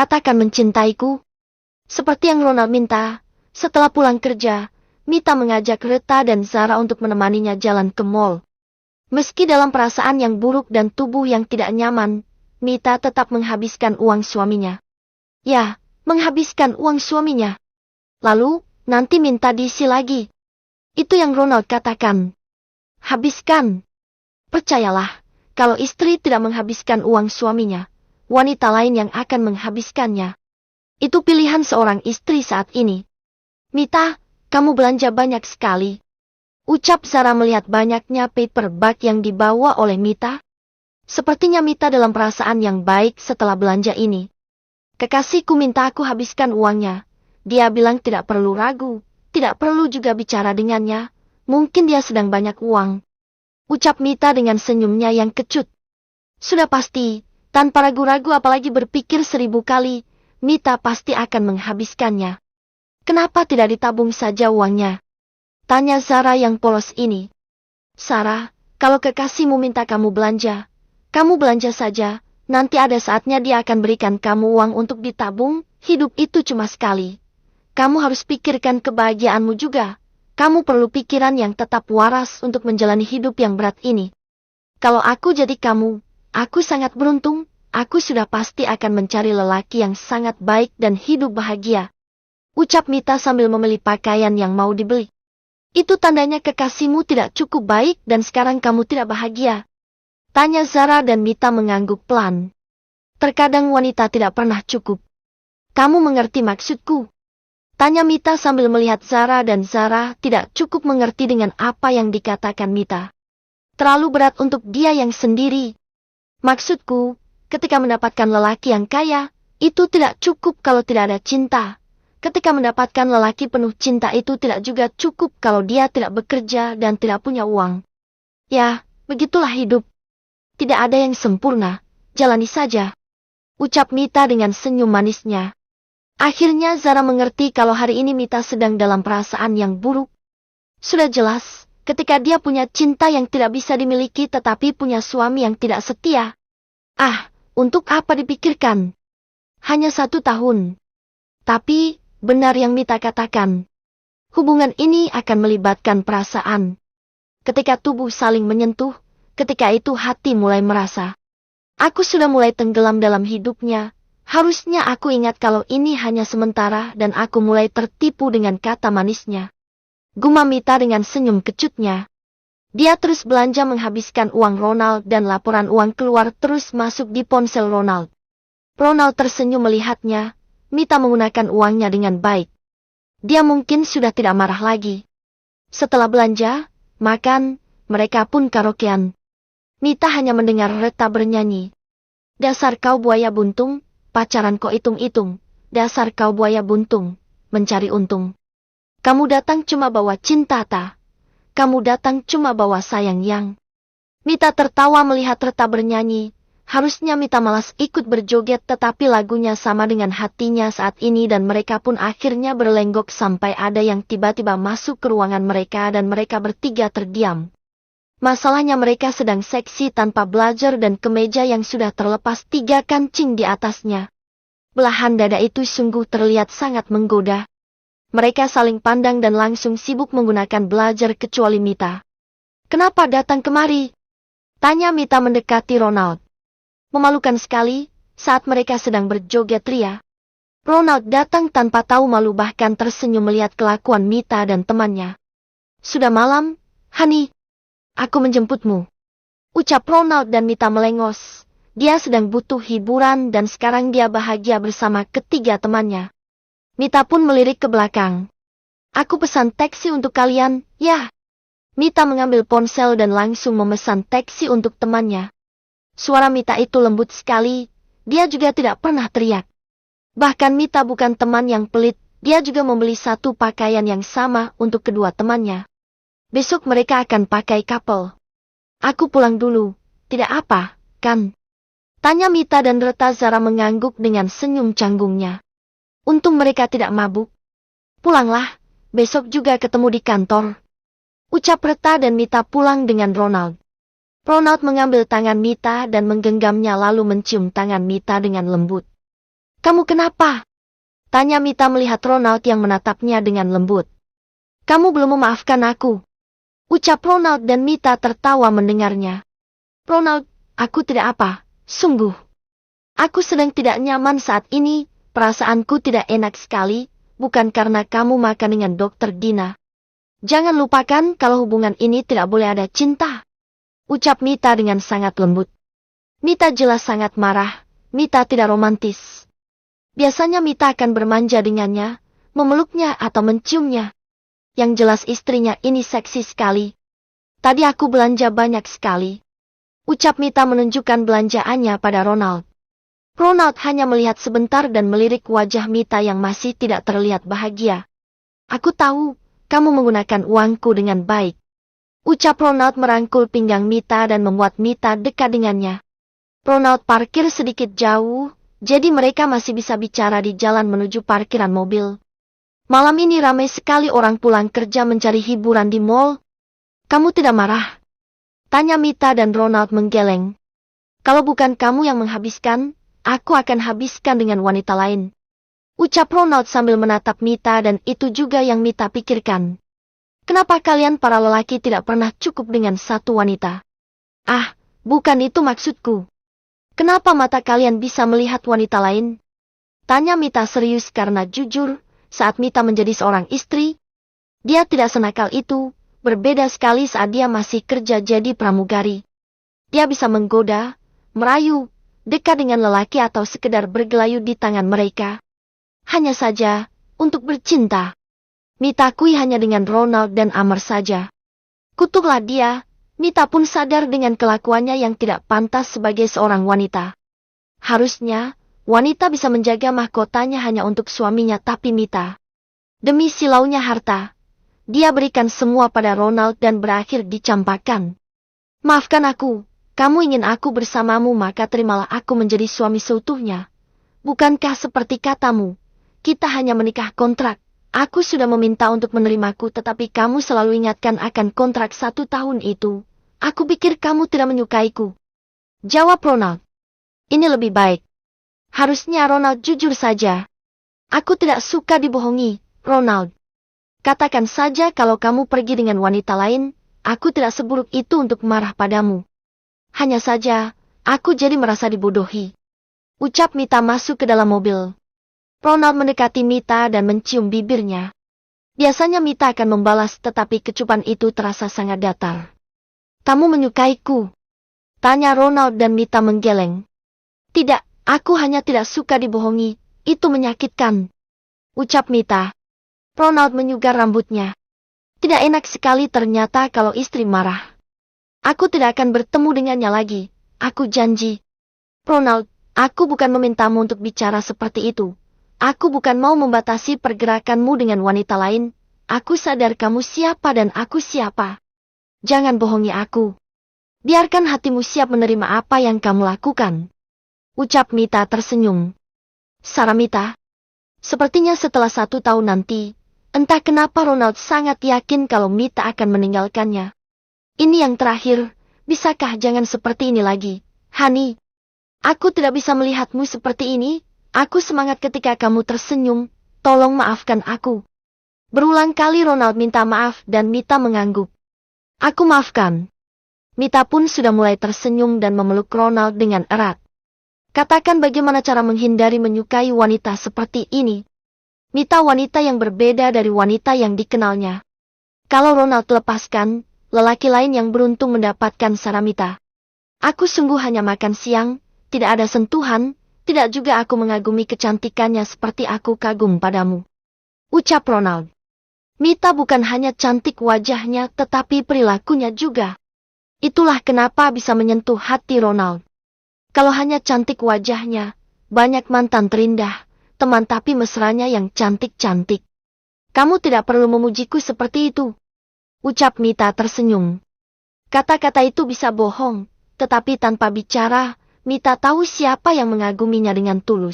katakan mencintaiku. Seperti yang Ronald minta, setelah pulang kerja, Mita mengajak Reta dan Zara untuk menemaninya jalan ke mall. Meski dalam perasaan yang buruk dan tubuh yang tidak nyaman, Mita tetap menghabiskan uang suaminya. Ya, menghabiskan uang suaminya. Lalu, nanti minta diisi lagi. Itu yang Ronald katakan. Habiskan. Percayalah, kalau istri tidak menghabiskan uang suaminya, wanita lain yang akan menghabiskannya. Itu pilihan seorang istri saat ini. Mita, kamu belanja banyak sekali. Ucap Zara melihat banyaknya paper bag yang dibawa oleh Mita. Sepertinya Mita dalam perasaan yang baik setelah belanja ini. Kekasihku minta aku habiskan uangnya. Dia bilang tidak perlu ragu, tidak perlu juga bicara dengannya. Mungkin dia sedang banyak uang. Ucap Mita dengan senyumnya yang kecut. Sudah pasti, tanpa ragu-ragu apalagi berpikir 1000 kali, Mita pasti akan menghabiskannya. Kenapa tidak ditabung saja uangnya? Tanya Zara yang polos ini. Sarah, kalau kekasihmu minta kamu belanja saja. Nanti ada saatnya dia akan berikan kamu uang untuk ditabung, hidup itu cuma sekali. Kamu harus pikirkan kebahagiaanmu juga. Kamu perlu pikiran yang tetap waras untuk menjalani hidup yang berat ini. Kalau aku jadi kamu, aku sangat beruntung, aku sudah pasti akan mencari lelaki yang sangat baik dan hidup bahagia. Ucap Mita sambil memilih pakaian yang mau dibeli. Itu tandanya kekasihmu tidak cukup baik dan sekarang kamu tidak bahagia. Tanya Zara dan Mita mengangguk pelan. Terkadang wanita tidak pernah cukup. Kamu mengerti maksudku? Tanya Mita sambil melihat Zara dan Zara tidak cukup mengerti dengan apa yang dikatakan Mita. Terlalu berat untuk dia yang sendiri. Maksudku, ketika mendapatkan lelaki yang kaya, itu tidak cukup kalau tidak ada cinta. Ketika mendapatkan lelaki penuh cinta itu tidak juga cukup kalau dia tidak bekerja dan tidak punya uang. Ya, begitulah hidup. Tidak ada yang sempurna, jalani saja. Ucap Mita dengan senyum manisnya. Akhirnya Zara mengerti kalau hari ini Mita sedang dalam perasaan yang buruk. Sudah jelas, ketika dia punya cinta yang tidak bisa dimiliki tetapi punya suami yang tidak setia. Ah, untuk apa dipikirkan? Hanya 1 tahun. Tapi, benar yang Mita katakan. Hubungan ini akan melibatkan perasaan. Ketika tubuh saling menyentuh, ketika itu hati mulai merasa. Aku sudah mulai tenggelam dalam hidupnya. Harusnya aku ingat kalau ini hanya sementara dan aku mulai tertipu dengan kata manisnya. Gumam Mita dengan senyum kecutnya. Dia terus belanja menghabiskan uang Ronald dan laporan uang keluar terus masuk di ponsel Ronald. Ronald tersenyum melihatnya. Mita menggunakan uangnya dengan baik. Dia mungkin sudah tidak marah lagi. Setelah belanja, makan, mereka pun karaokean. Mita hanya mendengar Reta bernyanyi. Dasar kau buaya buntung, pacaran kau hitung-hitung. Dasar kau buaya buntung, mencari untung. Kamu datang cuma bawa cinta ta? Kamu datang cuma bawa sayang yang. Mita tertawa melihat Reta bernyanyi. Harusnya Mita malas ikut berjoget tetapi lagunya sama dengan hatinya saat ini dan mereka pun akhirnya berlenggok sampai ada yang tiba-tiba masuk ke ruangan mereka dan mereka bertiga terdiam. Masalahnya mereka sedang seksi tanpa blazer dan kemeja yang sudah terlepas 3 kancing di atasnya. Belahan dada itu sungguh terlihat sangat menggoda. Mereka saling pandang dan langsung sibuk menggunakan blazer kecuali Mita. Kenapa datang kemari? Tanya Mita mendekati Ronald. Memalukan sekali, saat mereka sedang berjoget ria. Ronald datang tanpa tahu malu bahkan tersenyum melihat kelakuan Mita dan temannya. Sudah malam, Honey. Aku menjemputmu. Ucap Ronald dan Mita melengos. Dia sedang butuh hiburan dan sekarang dia bahagia bersama ketiga temannya. Mita pun melirik ke belakang. Aku pesan taksi untuk kalian, ya. Mita mengambil ponsel dan langsung memesan taksi untuk temannya. Suara Mita itu lembut sekali, dia juga tidak pernah teriak. Bahkan Mita bukan teman yang pelit, dia juga membeli satu pakaian yang sama untuk kedua temannya. Besok mereka akan pakai couple. Aku pulang dulu, tidak apa, kan? Tanya Mita dan Reta. Zara mengangguk dengan senyum canggungnya. Untung mereka tidak mabuk. Pulanglah, besok juga ketemu di kantor. Ucap Reta dan Mita pulang dengan Ronald. Ronald mengambil tangan Mita dan menggenggamnya lalu mencium tangan Mita dengan lembut. Kamu kenapa? Tanya Mita melihat Ronald yang menatapnya dengan lembut. Kamu belum memaafkan aku. Ucap Ronald dan Mita tertawa mendengarnya. Ronald, aku tidak apa, sungguh. Aku sedang tidak nyaman saat ini, perasaanku tidak enak sekali, bukan karena kamu makan dengan Dokter Dina. Jangan lupakan kalau hubungan ini tidak boleh ada cinta. Ucap Mita dengan sangat lembut. Mita jelas sangat marah, Mita tidak romantis. Biasanya Mita akan bermanja dengannya, memeluknya atau menciumnya. Yang jelas istrinya ini seksi sekali. Tadi aku belanja banyak sekali. Ucap Mita menunjukkan belanjaannya pada Ronald. Ronald hanya melihat sebentar dan melirik wajah Mita yang masih tidak terlihat bahagia. Aku tahu, kamu menggunakan uangku dengan baik. Ucap Ronald merangkul pinggang Mita dan membuat Mita dekat dengannya. Ronald parkir sedikit jauh, jadi mereka masih bisa bicara di jalan menuju parkiran mobil. Malam ini ramai sekali orang pulang kerja mencari hiburan di mall. Kamu tidak marah? Tanya Mita dan Ronald menggeleng. Kalau bukan kamu yang menghabiskan, aku akan habiskan dengan wanita lain. Ucap Ronald sambil menatap Mita dan itu juga yang Mita pikirkan. Kenapa kalian para lelaki tidak pernah cukup dengan satu wanita? Ah, bukan itu maksudku. Kenapa mata kalian bisa melihat wanita lain? Tanya Mita serius karena jujur, saat Mita menjadi seorang istri, dia tidak senakal itu, berbeda sekali saat dia masih kerja jadi pramugari. Dia bisa menggoda, merayu, dekat dengan lelaki atau sekedar bergelayut di tangan mereka. Hanya saja, untuk bercinta. Mita akui hanya dengan Ronald dan Amar saja. Kutuklah dia, Mita pun sadar dengan kelakuannya yang tidak pantas sebagai seorang wanita. Harusnya, wanita bisa menjaga mahkotanya hanya untuk suaminya tapi Mita. Demi silaunya harta, dia berikan semua pada Ronald dan berakhir dicampakkan. Maafkan aku, kamu ingin aku bersamamu maka terimalah aku menjadi suami seutuhnya. Bukankah seperti katamu? Kita hanya menikah kontrak. Aku sudah meminta untuk menerimaku tetapi kamu selalu ingatkan akan kontrak 1 tahun itu. Aku pikir kamu tidak menyukaiku. Jawab Ronald. Ini lebih baik. Harusnya Ronald jujur saja. Aku tidak suka dibohongi, Ronald. Katakan saja kalau kamu pergi dengan wanita lain, aku tidak seburuk itu untuk marah padamu. Hanya saja, aku jadi merasa dibodohi. Ucap Mita masuk ke dalam mobil. Ronald mendekati Mita dan mencium bibirnya. Biasanya Mita akan membalas tetapi kecupan itu terasa sangat datar. Kamu menyukaiku? Tanya Ronald dan Mita menggeleng. Tidak, aku hanya tidak suka dibohongi, itu menyakitkan. Ucap Mita. Ronald menyugar rambutnya. Tidak enak sekali ternyata kalau istri marah. Aku tidak akan bertemu dengannya lagi, aku janji. Ronald, aku bukan memintamu untuk bicara seperti itu. Aku bukan mau membatasi pergerakanmu dengan wanita lain. Aku sadar kamu siapa dan aku siapa. Jangan bohongi aku. Biarkan hatimu siap menerima apa yang kamu lakukan. Ucap Mita tersenyum. Saramita. Sepertinya setelah 1 tahun nanti, entah kenapa Ronald sangat yakin kalau Mita akan meninggalkannya. Ini yang terakhir, bisakah jangan seperti ini lagi, Hani? Aku tidak bisa melihatmu seperti ini. Aku semangat ketika kamu tersenyum, tolong maafkan aku. Berulang kali Ronald minta maaf dan Mita mengangguk. Aku maafkan. Mita pun sudah mulai tersenyum dan memeluk Ronald dengan erat. Katakan bagaimana cara menghindari menyukai wanita seperti ini. Mita wanita yang berbeda dari wanita yang dikenalnya. Kalau Ronald lepaskan, lelaki lain yang beruntung mendapatkan Saramita. Aku sungguh hanya makan siang, tidak ada sentuhan. Tidak juga aku mengagumi kecantikannya seperti aku kagum padamu. Ucap Ronald. Mita bukan hanya cantik wajahnya tetapi perilakunya juga. Itulah kenapa bisa menyentuh hati Ronald. Kalau hanya cantik wajahnya, banyak mantan terindah, teman tapi mesranya yang cantik-cantik. Kamu tidak perlu memujiku seperti itu. Ucap Mita tersenyum. Kata-kata itu bisa bohong, tetapi tanpa bicara, Mita tahu siapa yang mengaguminya dengan tulus.